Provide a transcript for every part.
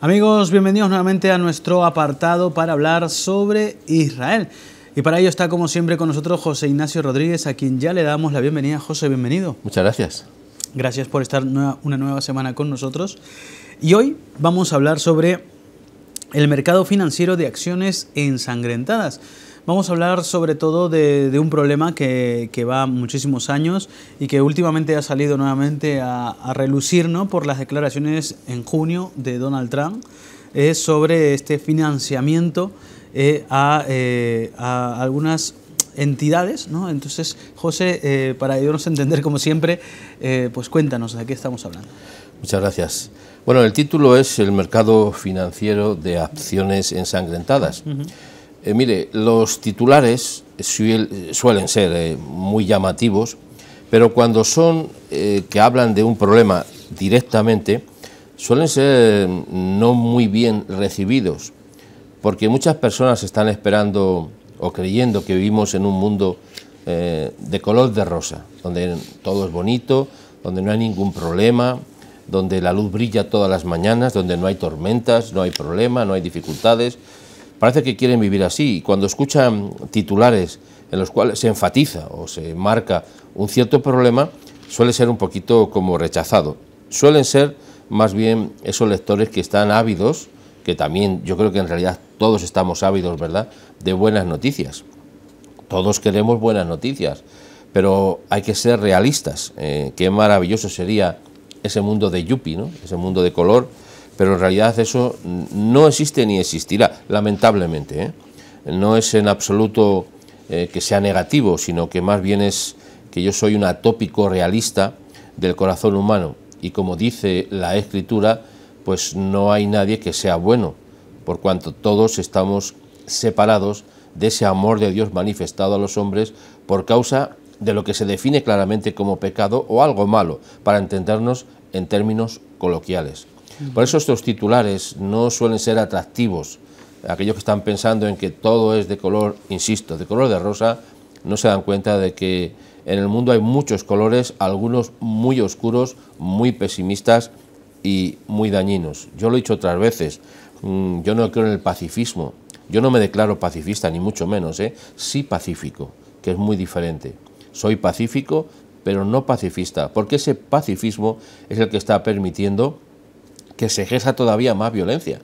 Amigos, bienvenidos nuevamente a nuestro apartado para hablar sobre Israel. Y para ello está como siempre con nosotros José Ignacio Rodríguez, a quien ya le damos la bienvenida. José, bienvenido. Muchas gracias. Gracias por estar una nueva semana con nosotros. Y hoy vamos a hablar sobre el mercado financiero de acciones ensangrentadas. Vamos a hablar sobre todo de un problema que va muchísimos años y que últimamente ha salido nuevamente a relucir, ¿no?, por las declaraciones en junio de Donald Trump sobre este financiamiento a algunas entidades, ¿no? Entonces, José, para ayudarnos a entender como siempre, pues cuéntanos de qué estamos hablando. Muchas gracias. Bueno, el título es El mercado financiero de acciones ensangrentadas. Mire, los titulares suelen ser muy llamativos, pero cuando son que hablan de un problema directamente, suelen ser no muy bien recibidos, porque muchas personas están esperando o creyendo que vivimos en un mundo de color de rosa, donde todo es bonito, donde no hay ningún problema, donde la luz brilla todas las mañanas, donde no hay tormentas, no hay problema, no hay dificultades. Parece que quieren vivir así, y cuando escuchan titulares en los cuales se enfatiza o se marca un cierto problema, suele ser un poquito como rechazado. Suelen ser más bien esos lectores que están ávidos, que también yo creo que en realidad todos estamos ávidos, ¿verdad?, de buenas noticias. Todos queremos buenas noticias, pero hay que ser realistas. Qué maravilloso sería ese mundo de yuppie, ¿no?, ese mundo de color, pero en realidad eso no existe ni existirá, lamentablemente, No es en absoluto que sea negativo, sino que más bien es que yo soy un atópico realista del corazón humano, y como dice la Escritura, pues no hay nadie que sea bueno, por cuanto todos estamos separados de ese amor de Dios manifestado a los hombres por causa de lo que se define claramente como pecado o algo malo, para entendernos en términos coloquiales. Por eso estos titulares no suelen ser atractivos. Aquellos que están pensando en que todo es de color, insisto, de color de rosa, no se dan cuenta de que en el mundo hay muchos colores, algunos muy oscuros, muy pesimistas y muy dañinos. Yo lo he dicho otras veces, yo no creo en el pacifismo, yo no me declaro pacifista, ni mucho menos, sí pacífico, que es muy diferente. Soy pacífico, pero no pacifista, porque ese pacifismo es el que está permitiendo que se ejerza todavía más violencia.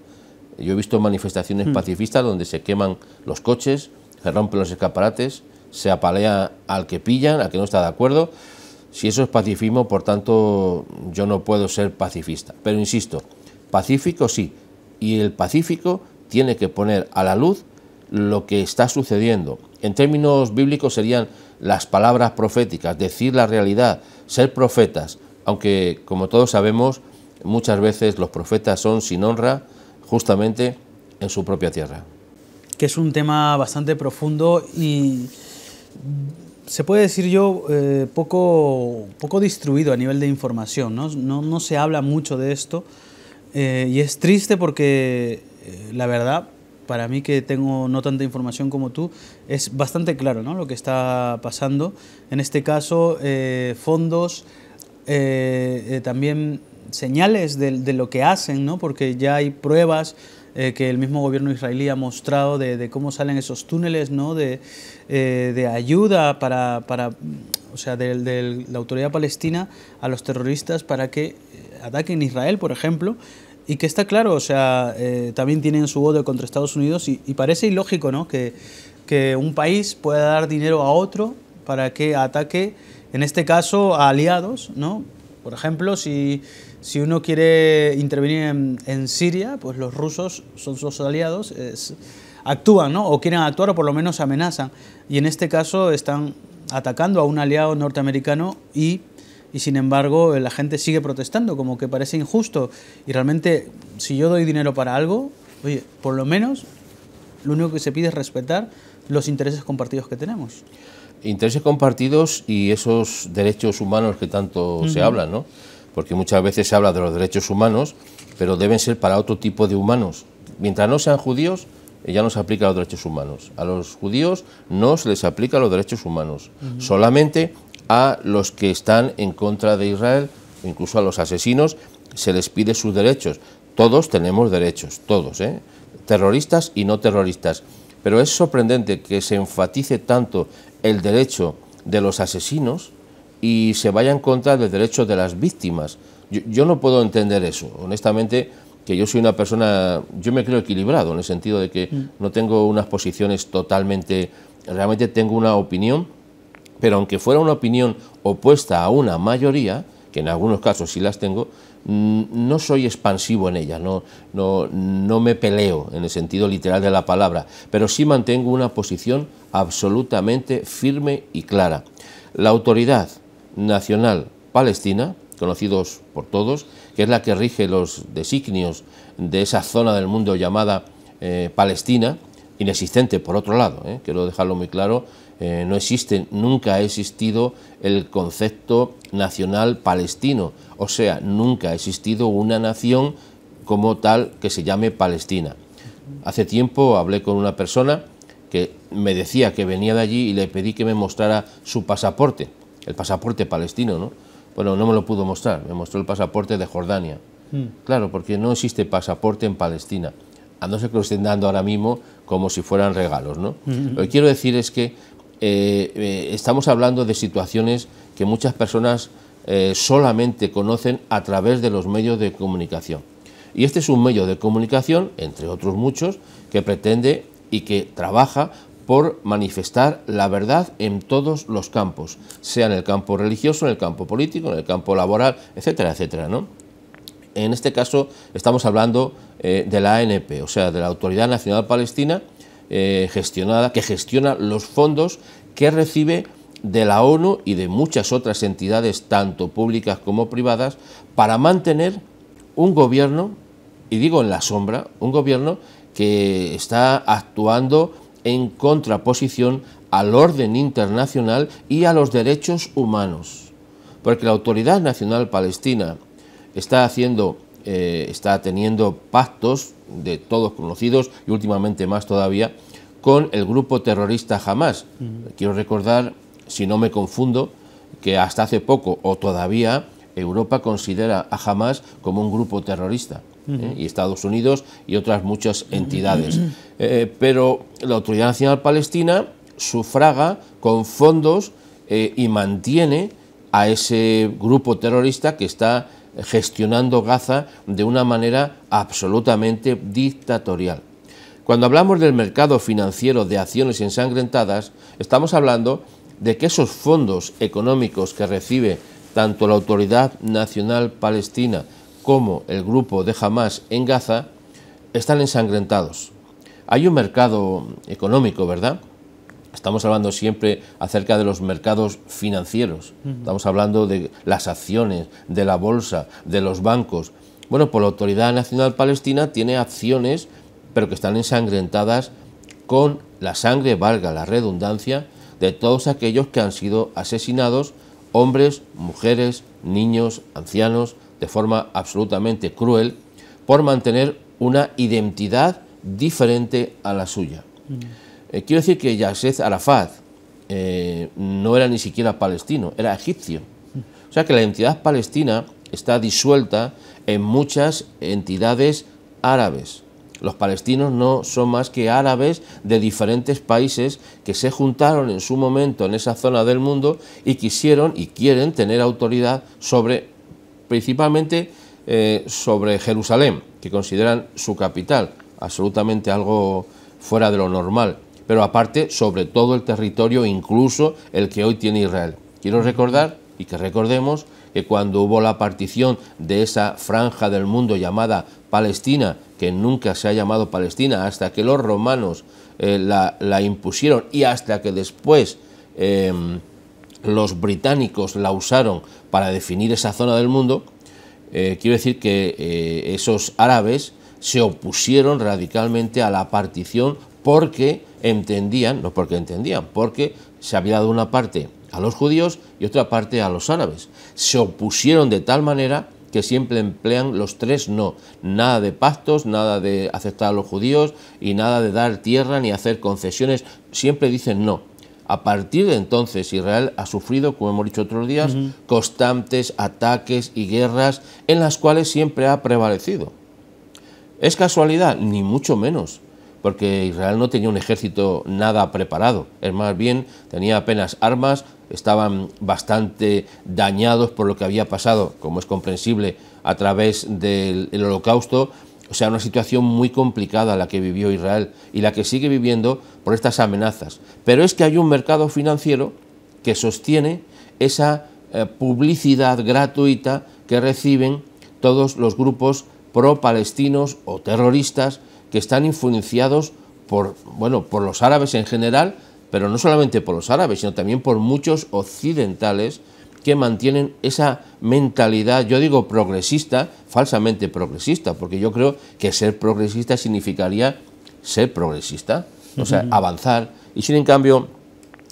Yo he visto manifestaciones pacifistas donde se queman los coches, se rompen los escaparates, se apalea al que pillan, al que no está de acuerdo. Si eso es pacifismo, por tanto, yo no puedo ser pacifista. Pero insisto, pacífico sí, y el pacífico tiene que poner a la luz lo que está sucediendo. En términos bíblicos serían las palabras proféticas, decir la realidad, ser profetas, aunque, como todos sabemos, muchas veces los profetas son sin honra justamente en su propia tierra. Que es un tema bastante profundo y se puede decir yo poco distribuido a nivel de información, ¿no? No se habla mucho de esto y es triste porque la verdad, para mí que tengo no tanta información como tú, es bastante claro, ¿no?, lo que está pasando. En este caso, fondos, también señales de lo que hacen, ¿no?, porque ya hay pruebas que el mismo gobierno israelí ha mostrado de cómo salen esos túneles, ¿no?, de ayuda o sea, de la autoridad palestina a los terroristas para que ataquen Israel, por ejemplo, y que está claro, o sea, también tienen su odio contra Estados Unidos y parece ilógico, ¿no?, que un país pueda dar dinero a otro para que ataque, en este caso, a aliados, ¿no? Por ejemplo, si uno quiere intervenir en Siria, pues los rusos son sus aliados, actúan, ¿no?, o quieren actuar o por lo menos amenazan. Y en este caso están atacando a un aliado norteamericano y sin embargo la gente sigue protestando, como que parece injusto. Y realmente, si yo doy dinero para algo, oye, por lo menos lo único que se pide es respetar los intereses compartidos que tenemos. Intereses compartidos y esos derechos humanos que tanto se hablan, ¿no? Porque muchas veces se habla de los derechos humanos, pero deben ser para otro tipo de humanos. Mientras no sean judíos, ya no se aplican los derechos humanos. A los judíos no se les aplican los derechos humanos, solamente a los que están en contra de Israel, incluso a los asesinos, se les pide sus derechos. Todos tenemos derechos, todos, terroristas y no terroristas. Pero es sorprendente que se enfatice tanto el derecho de los asesinos y se vaya en contra del derecho de las víctimas. Yo no puedo entender eso, honestamente, que yo soy una persona, yo me creo equilibrado, en el sentido de que no tengo unas posiciones totalmente, realmente tengo una opinión, pero aunque fuera una opinión opuesta a una mayoría, que en algunos casos sí las tengo, no soy expansivo en ella, no me peleo en el sentido literal de la palabra, pero sí mantengo una posición absolutamente firme y clara. La Autoridad Nacional Palestina, conocidos por todos, que es la que rige los designios de esa zona del mundo llamada Palestina, inexistente por otro lado, quiero dejarlo muy claro, no existe, nunca ha existido el concepto nacional palestino, o sea, nunca ha existido una nación como tal que se llame Palestina. Hace tiempo hablé con una persona que me decía que venía de allí y le pedí que me mostrara su pasaporte, el pasaporte palestino, ¿no? Bueno, no me lo pudo mostrar, me mostró el pasaporte de Jordania. Claro, porque no existe pasaporte en Palestina, a no ser que lo estén dando ahora mismo como si fueran regalos, ¿no? Lo que quiero decir es que estamos hablando de situaciones que muchas personas solamente conocen a través de los medios de comunicación. Y este es un medio de comunicación, entre otros muchos, que pretende y que trabaja por manifestar la verdad en todos los campos, sea en el campo religioso, en el campo político, en el campo laboral, etcétera, etcétera, ¿no? En este caso estamos hablando de la ANP, o sea, de la Autoridad Nacional Palestina, que gestiona los fondos que recibe de la ONU y de muchas otras entidades, tanto públicas como privadas, para mantener un gobierno, y digo en la sombra, un gobierno que está actuando en contraposición al orden internacional y a los derechos humanos. Porque la Autoridad Nacional Palestina está teniendo pactos de todos conocidos y últimamente más todavía con el grupo terrorista Hamás. Quiero recordar, si no me confundo, que hasta hace poco o todavía Europa considera a Hamás como un grupo terrorista, y Estados Unidos y otras muchas entidades. Pero la Autoridad Nacional Palestina sufraga con fondos y mantiene a ese grupo terrorista que está gestionando Gaza de una manera absolutamente dictatorial. Cuando hablamos del mercado financiero de acciones ensangrentadas, estamos hablando de que esos fondos económicos que recibe tanto la Autoridad Nacional Palestina como el grupo de Hamás en Gaza están ensangrentados. Hay un mercado económico, ¿verdad? Estamos hablando siempre acerca de los mercados financieros, estamos hablando de las acciones, de la bolsa, de los bancos. Bueno, pues la Autoridad Nacional Palestina tiene acciones, pero que están ensangrentadas con la sangre, valga la redundancia, de todos aquellos que han sido asesinados, hombres, mujeres, niños, ancianos, de forma absolutamente cruel, por mantener una identidad diferente a la suya. Quiero decir que Yasser Arafat no era ni siquiera palestino, era egipcio. O sea que la entidad palestina está disuelta en muchas entidades árabes. Los palestinos no son más que árabes de diferentes países que se juntaron en su momento en esa zona del mundo y quisieron y quieren tener autoridad sobre, principalmente sobre Jerusalén, que consideran su capital, absolutamente algo fuera de lo normal, pero aparte sobre todo el territorio, incluso el que hoy tiene Israel. Quiero recordar y que recordemos que cuando hubo la partición de esa franja del mundo llamada Palestina, que nunca se ha llamado Palestina hasta que los romanos la impusieron y hasta que después los británicos la usaron para definir esa zona del mundo, quiero decir que esos árabes se opusieron radicalmente a la partición porque entendían, no porque entendían, porque se había dado una parte a los judíos y otra parte a los árabes. Se opusieron de tal manera que siempre emplean los tres no. Nada de pactos, nada de aceptar a los judíos y nada de dar tierra ni hacer concesiones. Siempre dicen no. A partir de entonces Israel ha sufrido, como hemos dicho otros días, constantes ataques y guerras en las cuales siempre ha prevalecido. ¿Es casualidad? Ni mucho menos, porque Israel no tenía un ejército nada preparado, es más bien, tenía apenas armas, estaban bastante dañados por lo que había pasado, como es comprensible, a través del Holocausto. O sea, una situación muy complicada la que vivió Israel y la que sigue viviendo por estas amenazas. Pero es que hay un mercado financiero que sostiene esa publicidad gratuita que reciben todos los grupos pro-palestinos o terroristas que están influenciados por los árabes en general, pero no solamente por los árabes, sino también por muchos occidentales que mantienen esa mentalidad, yo digo progresista, falsamente progresista, porque yo creo que ser progresista significaría ser progresista, o sea, avanzar, y sin en cambio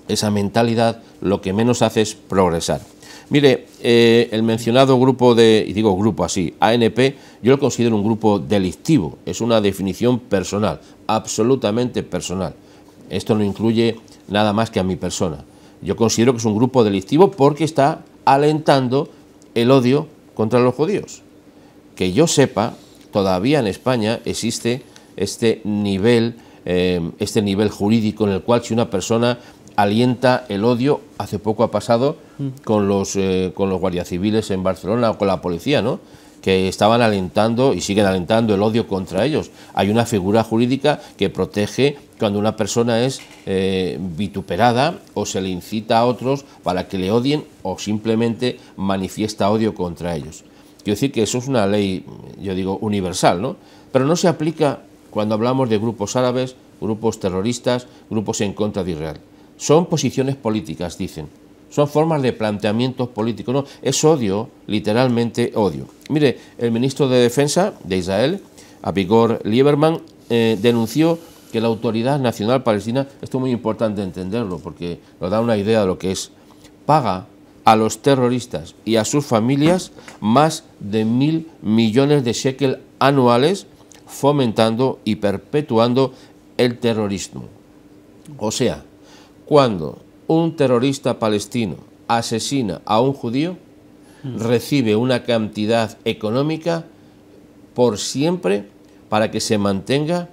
esa mentalidad lo que menos hace es progresar. Mire, el mencionado grupo y digo grupo así, ANP, yo lo considero un grupo delictivo, es una definición personal, absolutamente personal. Esto no incluye nada más que a mi persona. Yo considero que es un grupo delictivo porque está alentando el odio contra los judíos. Que yo sepa, todavía en España existe este nivel jurídico en el cual si una persona alienta el odio, hace poco ha pasado con los guardias civiles en Barcelona o con la policía, ¿no?, que estaban alentando y siguen alentando el odio contra ellos. Hay una figura jurídica que protege cuando una persona es vituperada o se le incita a otros para que le odien o simplemente manifiesta odio contra ellos. Quiero decir que eso es una ley, yo digo, universal, ¿no? Pero no se aplica cuando hablamos de grupos árabes, grupos terroristas, grupos en contra de Israel. Son posiciones políticas, dicen. Son formas de planteamientos políticos, no, es odio, literalmente odio. Mire, el ministro de Defensa de Israel, Avigdor Lieberman, denunció que la Autoridad Nacional Palestina, esto es muy importante entenderlo porque nos da una idea de lo que es, paga a los terroristas y a sus familias más de 1.000 millones de shekel anuales, fomentando y perpetuando el terrorismo. O sea, cuando un terrorista palestino asesina a un judío, recibe una cantidad económica por siempre para que se mantenga,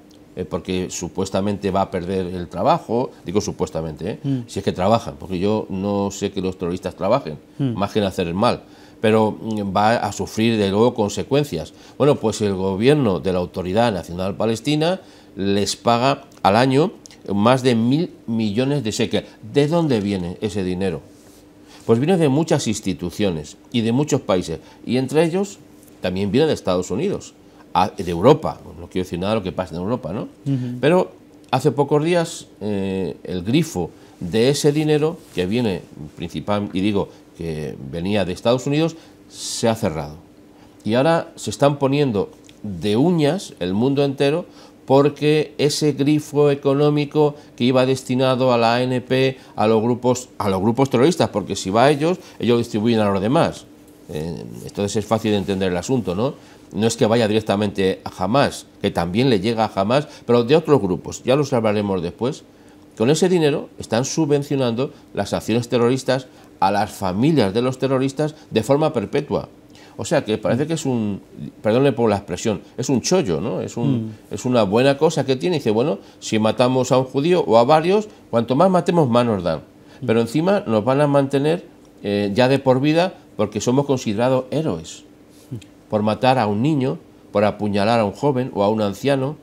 porque supuestamente va a perder el trabajo, digo supuestamente, si es que trabajan, porque yo no sé que los terroristas trabajen, más que en hacer el mal, pero va a sufrir de luego consecuencias. Bueno, pues el gobierno de la Autoridad Nacional Palestina les paga al año más de 1.000 millones de shekel. ¿De dónde viene ese dinero? Pues viene de muchas instituciones y de muchos países, y entre ellos también viene de Estados Unidos, de Europa. No quiero decir nada de lo que pasa en Europa, ¿no? Pero hace pocos días el grifo de ese dinero, que viene principal, y digo que venía de Estados Unidos, se ha cerrado. Y ahora se están poniendo de uñas el mundo entero porque ese grifo económico que iba destinado a la ANP, a los grupos terroristas, porque si va a ellos distribuyen a los demás. Entonces es fácil de entender el asunto, ¿no? No es que vaya directamente a Hamás, que también le llega a Hamás, pero de otros grupos, ya los hablaremos después. Con ese dinero están subvencionando las acciones terroristas a las familias de los terroristas de forma perpetua. O sea que parece que es perdónme por la expresión, es un chollo, ¿no? Es una buena cosa que tiene. Y dice, bueno, si matamos a un judío o a varios, cuanto más matemos, más nos dan. Pero encima nos van a mantener ya de por vida porque somos considerados héroes. Por matar a un niño, por apuñalar a un joven o a un anciano,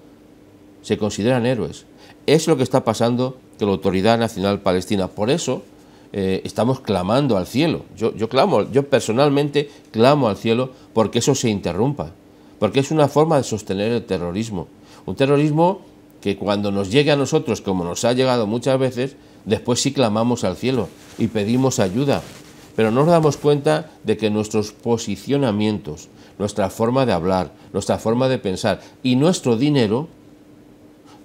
se consideran héroes. Es lo que está pasando con la Autoridad Nacional Palestina. Por eso estamos clamando al cielo. Yo personalmente clamo al cielo porque eso se interrumpa, porque es una forma de sostener el terrorismo. Un terrorismo que cuando nos llegue a nosotros, como nos ha llegado muchas veces, después sí clamamos al cielo y pedimos ayuda. Pero no nos damos cuenta de que nuestros posicionamientos, nuestra forma de hablar, nuestra forma de pensar y nuestro dinero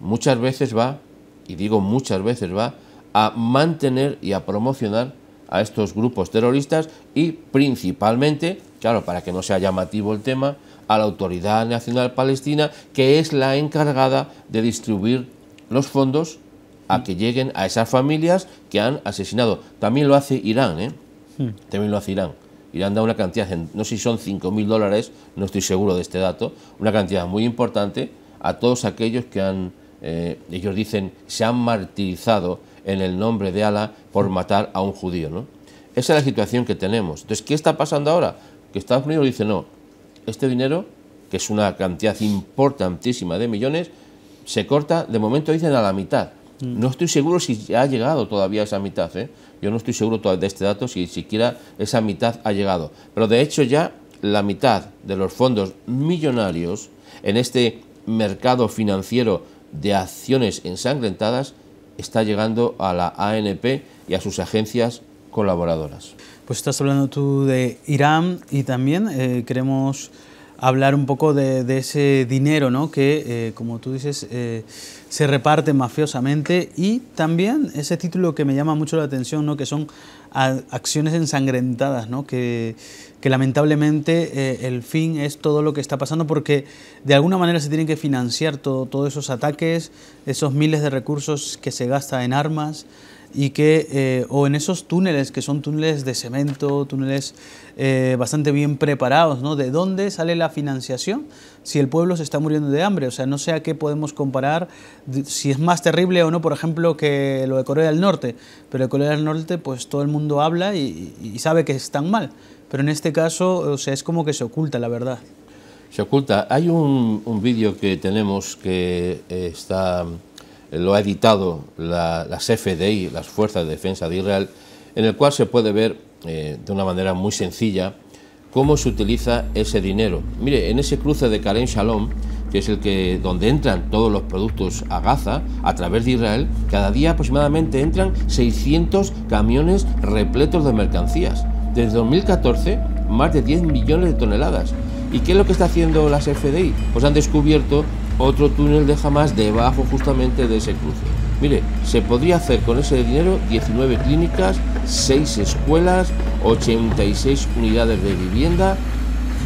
muchas veces va, y digo muchas veces va, a mantener y a promocionar a estos grupos terroristas y principalmente, claro, para que no sea llamativo el tema, a la Autoridad Nacional Palestina, que es la encargada de distribuir los fondos a que lleguen a esas familias que han asesinado. También lo hace Irán, También lo hace Irán. Irán da una cantidad, no sé si son $5.000, no estoy seguro de este dato, una cantidad muy importante a todos aquellos que han, ellos dicen, se han martirizado en el nombre de Alá por matar a un judío, ¿no? Esa es la situación que tenemos. Entonces, ¿qué está pasando ahora? Que Estados Unidos dice, no, este dinero, que es una cantidad importantísima de millones, se corta, de momento dicen a la mitad. No estoy seguro si ha llegado todavía esa mitad, ¿eh? Yo no estoy seguro de este dato si siquiera esa mitad ha llegado. Pero de hecho ya la mitad de los fondos millonarios en este mercado financiero de acciones ensangrentadas está llegando a la ANP y a sus agencias colaboradoras. Pues estás hablando tú de Irán y también queremos hablar un poco de ese dinero, ¿no? Que, como tú dices, se reparte mafiosamente, y también ese título que me llama mucho la atención, ¿no? Que son acciones ensangrentadas, ¿no? Que lamentablemente el fin es todo lo que está pasando, porque de alguna manera se tienen que financiar todos esos ataques, esos miles de recursos que se gasta en armas, y que o en esos túneles que son túneles de cemento, túneles bastante bien preparados, ¿no? ¿De dónde sale la financiación si el pueblo se está muriendo de hambre? O sea, no sé a qué podemos comparar, si es más terrible o no, por ejemplo, que lo de Corea del Norte. Pero de Corea del Norte, pues todo el mundo habla y sabe que están mal. Pero en este caso, o sea, es como que se oculta la verdad. Se oculta. Hay un vídeo que tenemos que lo ha editado las FDI, las Fuerzas de Defensa de Israel, en el cual se puede ver de una manera muy sencilla cómo se utiliza ese dinero. Mire, en ese cruce de Karem Shalom, que es donde entran todos los productos a Gaza a través de Israel, cada día aproximadamente entran 600 camiones repletos de mercancías. Desde 2014, más de 10 millones de toneladas. ¿Y qué es lo que está haciendo las FDI? Pues han descubierto otro túnel de Hamas debajo justamente de ese cruce. Mire, se podría hacer con ese dinero 19 clínicas, 6 escuelas, 86 unidades de vivienda.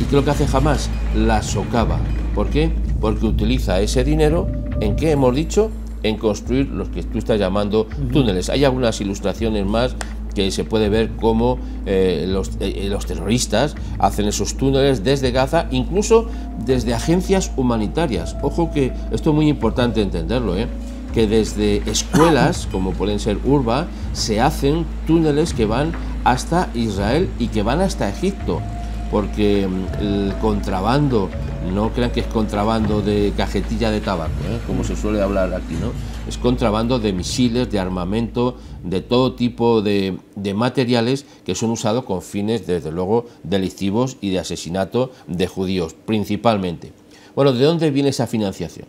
¿Y qué es lo que hace Hamas? La socava. ¿Por qué? Porque utiliza ese dinero, ¿en qué hemos dicho? En construir los que tú estás llamando túneles. Hay algunas ilustraciones más que se puede ver cómo los terroristas hacen esos túneles desde Gaza, incluso desde agencias humanitarias. Ojo que esto es muy importante entenderlo, que desde escuelas, como pueden ser Urba, se hacen túneles que van hasta Israel y que van hasta Egipto, porque el contrabando, no crean que es contrabando de cajetilla de tabaco, como se suele hablar aquí, ¿no? Es contrabando de misiles, de armamento, de todo tipo de materiales que son usados con fines, desde luego, delictivos y de asesinato de judíos, principalmente. Bueno, ¿de dónde viene esa financiación?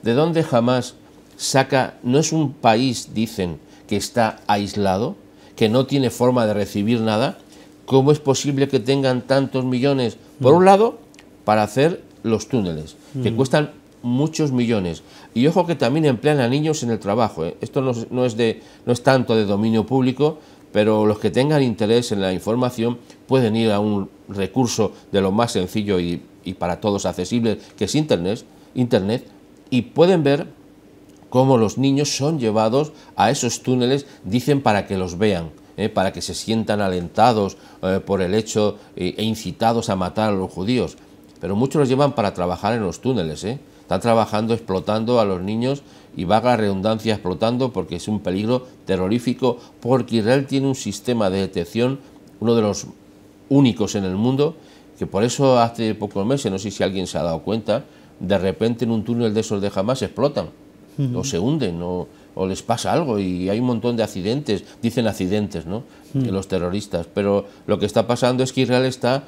¿De dónde Hamas saca? No es un país, dicen, que está aislado, que no tiene forma de recibir nada. ¿Cómo es posible que tengan tantos millones, por un lado, para hacer los túneles, que cuestan muchos millones? Y ojo que también emplean a niños en el trabajo, Esto no es tanto de dominio público, pero los que tengan interés en la información pueden ir a un recurso de lo más sencillo y para todos accesible, que es Internet, y pueden ver cómo los niños son llevados a esos túneles, dicen, para que los vean, para que se sientan alentados por el hecho e incitados a matar a los judíos. Pero muchos los llevan para trabajar en los túneles, Están trabajando, explotando a los niños, y vaga la redundancia, explotando, porque es un peligro terrorífico, porque Israel tiene un sistema de detección, uno de los únicos en el mundo, que por eso hace pocos meses, no sé si alguien se ha dado cuenta, de repente en un túnel de esos de Hamas explotan, o se hunden, o les pasa algo, y hay un montón de accidentes, dicen accidentes, ¿no?, de los terroristas. Pero lo que está pasando es que Israel está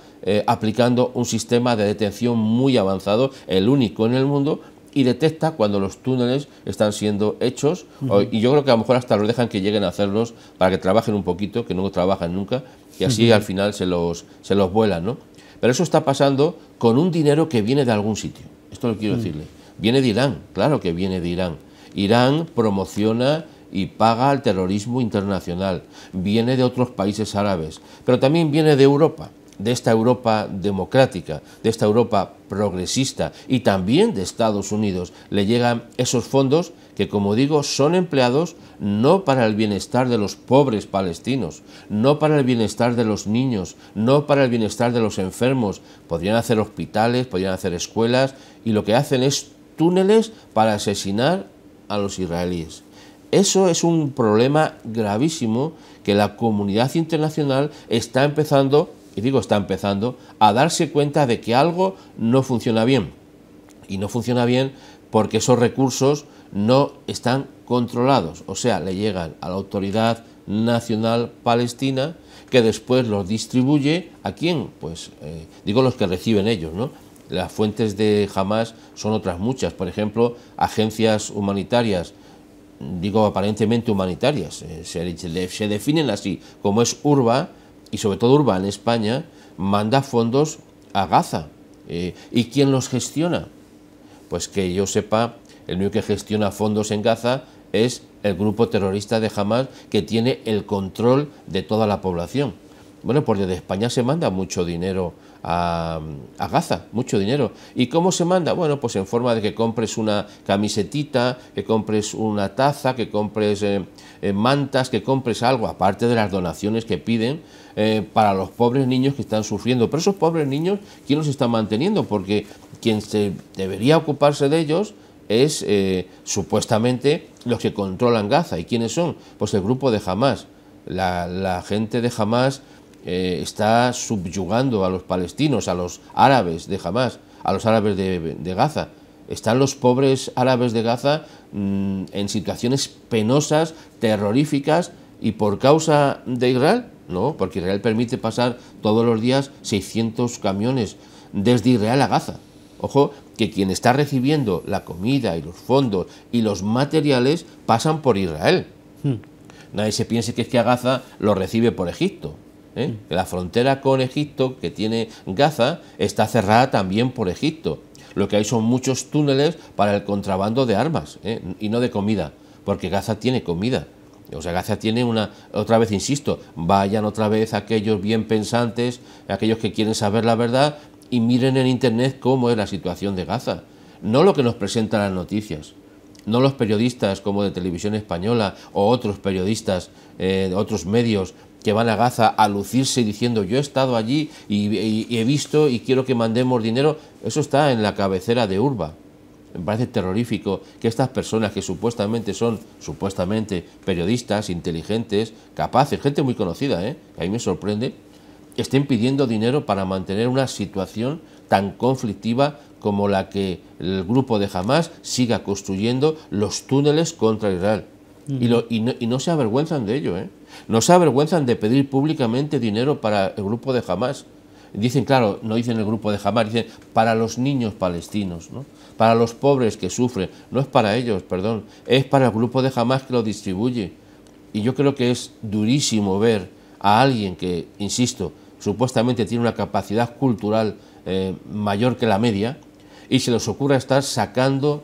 aplicando un sistema de detención muy avanzado, el único en el mundo, y detecta cuando los túneles están siendo hechos, y yo creo que a lo mejor hasta los dejan que lleguen a hacerlos para que trabajen un poquito, que no trabajan nunca, y así al final se los vuelan, ¿no? Pero eso está pasando con un dinero que viene de algún sitio. Esto lo quiero decirle. Viene de Irán, claro que viene de Irán. Irán promociona y paga al terrorismo internacional. Viene de otros países árabes, pero también viene de Europa. de esta Europa democrática, de esta Europa progresista y también de Estados Unidos, le llegan esos fondos que, como digo, son empleados no para el bienestar de los pobres palestinos, no para el bienestar de los niños, no para el bienestar de los enfermos. Podrían hacer hospitales, podrían hacer escuelas, y lo que hacen es túneles para asesinar a los israelíes. Eso es un problema gravísimo que la comunidad internacional está empezando, y digo está empezando, a darse cuenta de que algo no funciona bien. Y no funciona bien porque esos recursos no están controlados, o sea, le llegan a la Autoridad Nacional Palestina, que después los distribuye ¿a quién? Pues digo los que reciben ellos, ¿no? Las fuentes de Hamás son otras muchas, por ejemplo, agencias humanitarias, digo aparentemente humanitarias, se definen así, como es URBA, y sobre todo URBA en España, manda fondos a Gaza. ¿Y quién los gestiona? Pues que yo sepa, el único que gestiona fondos en Gaza es el grupo terrorista de Hamás, que tiene el control de toda la población. Bueno, pues desde España se manda mucho dinero a Gaza, mucho dinero. ¿Y cómo se manda? Bueno, pues en forma de que compres una camisetita, que compres una taza, que compres mantas, que compres algo, aparte de las donaciones que piden para los pobres niños que están sufriendo. Pero esos pobres niños, ¿quién los está manteniendo? Porque quien debería ocuparse de ellos es supuestamente los que controlan Gaza. ¿Y quiénes son? Pues el grupo de Hamás. La gente de Hamás está subyugando a los palestinos, a los árabes de Hamás, a los árabes de Gaza. Están los pobres árabes de Gaza en situaciones penosas, terroríficas, y por causa de Israel, no, porque Israel permite pasar todos los días 600 camiones desde Israel a Gaza. Ojo, que quien está recibiendo la comida y los fondos y los materiales pasan por Israel. Nadie se piense que es que a Gaza lo recibe por Egipto. La frontera con Egipto que tiene Gaza está cerrada también por Egipto. Lo que hay son muchos túneles para el contrabando de armas, y no de comida, porque Gaza tiene comida. O sea, Gaza tiene otra vez insisto, vayan otra vez aquellos bien pensantes, aquellos que quieren saber la verdad, y miren en internet cómo es la situación de Gaza. No lo que nos presentan las noticias, no los periodistas como de Televisión Española o otros periodistas de otros medios que van a Gaza a lucirse diciendo yo he estado allí y he visto y quiero que mandemos dinero. Eso está en la cabecera de URBA. Me parece terrorífico que estas personas que supuestamente son periodistas, inteligentes, capaces, gente muy conocida, que a mí me sorprende, estén pidiendo dinero para mantener una situación tan conflictiva como la que el grupo de Hamás siga construyendo los túneles contra Israel. Y no se avergüenzan de ello, no se avergüenzan de pedir públicamente dinero para el grupo de Hamás. Dicen, claro, no dicen el grupo de Hamás, dicen para los niños palestinos, ¿no? Para los pobres que sufren. No es para ellos, perdón, es para el grupo de Hamás que lo distribuye. Y yo creo que es durísimo ver a alguien que, insisto, supuestamente tiene una capacidad cultural mayor que la media, y se les ocurra estar sacando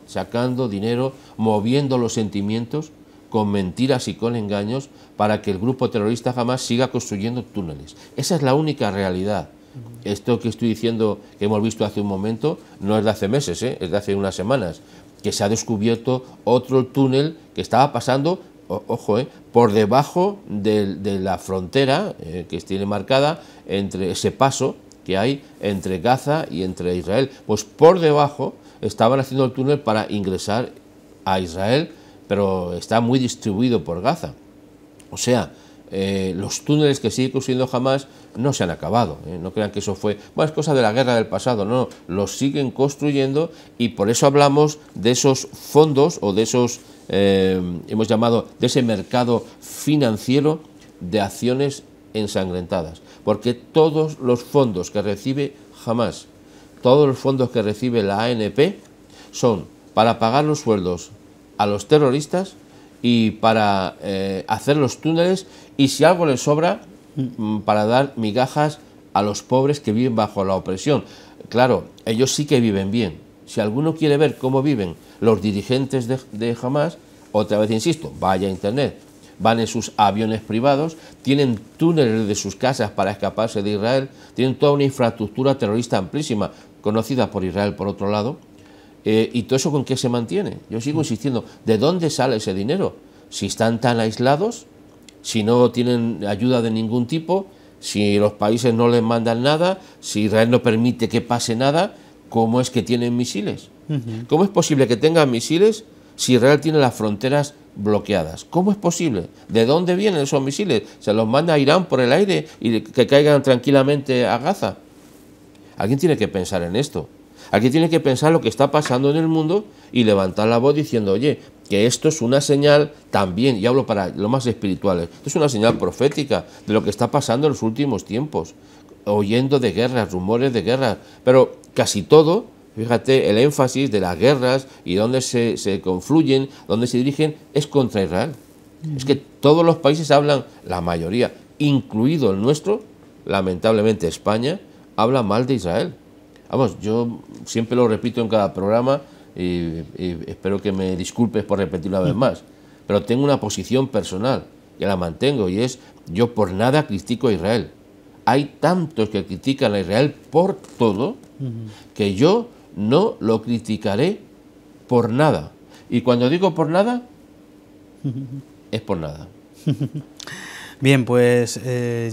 dinero, moviendo los sentimientos con mentiras y con engaños para que el grupo terrorista Hamás siga construyendo túneles. Esa es la única realidad. Esto que estoy diciendo, que hemos visto hace un momento, no es de hace meses, es de hace unas semanas, que se ha descubierto otro túnel que estaba pasando, ojo, por debajo de la frontera que tiene marcada entre ese paso que hay entre Gaza y entre Israel. Pues por debajo estaban haciendo el túnel para ingresar a Israel, pero está muy distribuido por Gaza. O sea, los túneles que sigue construyendo Hamás no se han acabado, no crean que eso fue, bueno, es cosa de la guerra del pasado, no, los siguen construyendo, y por eso hablamos de esos fondos o de esos, hemos llamado, de ese mercado financiero de acciones ensangrentadas, porque todos los fondos que recibe Hamás, todos los fondos que recibe la ANP son para pagar los sueldos a los terroristas y para hacer los túneles, y si algo les sobra, para dar migajas a los pobres que viven bajo la opresión. Claro, ellos sí que viven bien. Si alguno quiere ver cómo viven los dirigentes de Hamás, otra vez insisto, vaya a internet, van en sus aviones privados, tienen túneles de sus casas para escaparse de Israel, tienen toda una infraestructura terrorista amplísima, conocida por Israel por otro lado, y todo eso ¿con qué se mantiene? Yo sigo insistiendo, ¿de dónde sale ese dinero? Si están tan aislados, si no tienen ayuda de ningún tipo, si los países no les mandan nada, si Israel no permite que pase nada, ¿cómo es que tienen misiles? ¿Cómo es posible que tengan misiles si Israel tiene las fronteras bloqueadas? ¿Cómo es posible? ¿De dónde vienen esos misiles? ¿Se los manda a Irán por el aire y que caigan tranquilamente a Gaza? Alguien tiene que pensar en esto. Alguien tiene que pensar lo que está pasando en el mundo y levantar la voz diciendo, oye, que esto es una señal también, y hablo para lo más espirituales, esto es una señal profética de lo que está pasando en los últimos tiempos, oyendo de guerras, rumores de guerras, pero casi todo, fíjate, el énfasis de las guerras y dónde se confluyen, dónde se dirigen, es contra Israel. Es que todos los países hablan, la mayoría, incluido el nuestro, lamentablemente España, habla mal de Israel. Vamos, yo siempre lo repito en cada programa y espero que me disculpes por repetirlo una vez más, pero tengo una posición personal, que la mantengo, y es, yo por nada critico a Israel. Hay tantos que critican a Israel por todo, que yo no lo criticaré por nada. Y cuando digo por nada, es por nada. Bien, pues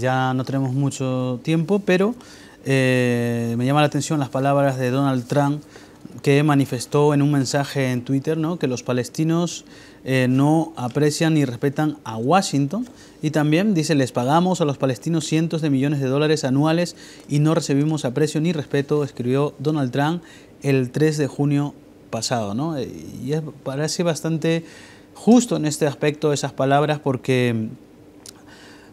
ya no tenemos mucho tiempo, pero me llama la atención las palabras de Donald Trump, que manifestó en un mensaje en Twitter, ¿no?, que los palestinos no aprecian ni respetan a Washington, y también dice, les pagamos a los palestinos cientos de millones de dólares anuales y no recibimos aprecio ni respeto, escribió Donald Trump el 3 de junio pasado, ¿no? Y parece bastante justo en este aspecto esas palabras, porque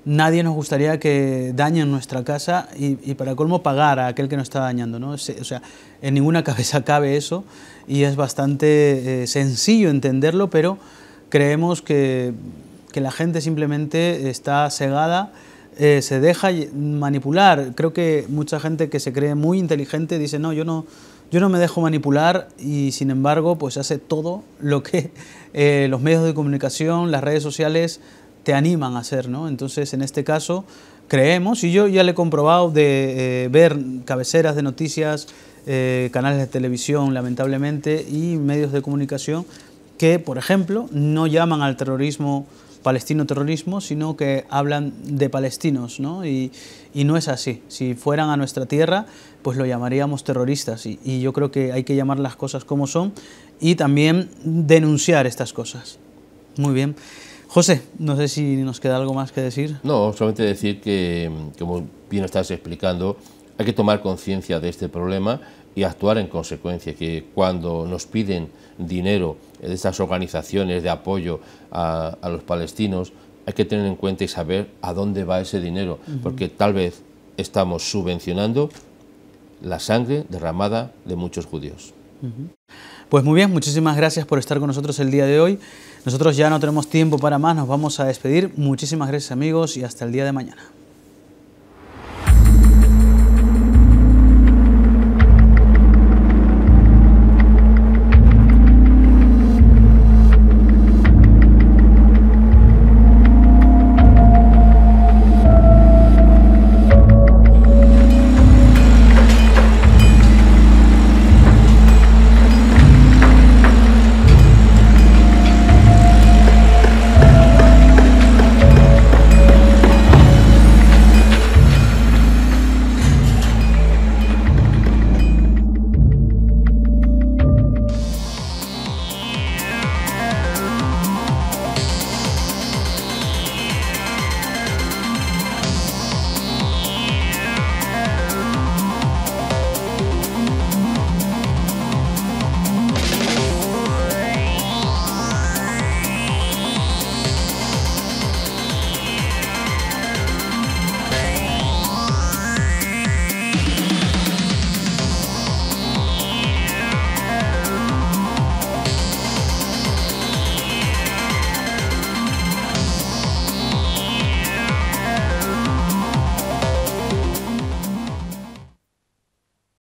nadie nos gustaría que dañen nuestra casa y para colmo pagar a aquel que nos está dañando, ¿no? O sea, en ninguna cabeza cabe eso, y es bastante sencillo entenderlo, pero creemos que la gente simplemente está cegada, se deja manipular. Creo que mucha gente que se cree muy inteligente dice, no, yo no me dejo manipular, y sin embargo pues hace todo lo que los medios de comunicación, las redes sociales te animan a hacer, ¿no? Entonces, en este caso, creemos, y yo ya le he comprobado de ver cabeceras de noticias, canales de televisión, lamentablemente, y medios de comunicación, que, por ejemplo, no llaman al terrorismo palestino terrorismo, sino que hablan de palestinos, ¿no? Y no es así. Si fueran a nuestra tierra, pues lo llamaríamos terroristas, y yo creo que hay que llamar las cosas como son y también denunciar estas cosas. Muy bien. José, no sé si nos queda algo más que decir. No, solamente decir que, como bien estás explicando, hay que tomar conciencia de este problema y actuar en consecuencia, que cuando nos piden dinero de estas organizaciones de apoyo a los palestinos, hay que tener en cuenta y saber a dónde va ese dinero, porque tal vez estamos subvencionando la sangre derramada de muchos judíos. Pues muy bien, muchísimas gracias por estar con nosotros el día de hoy. Nosotros ya no tenemos tiempo para más, nos vamos a despedir. Muchísimas gracias, amigos, y hasta el día de mañana.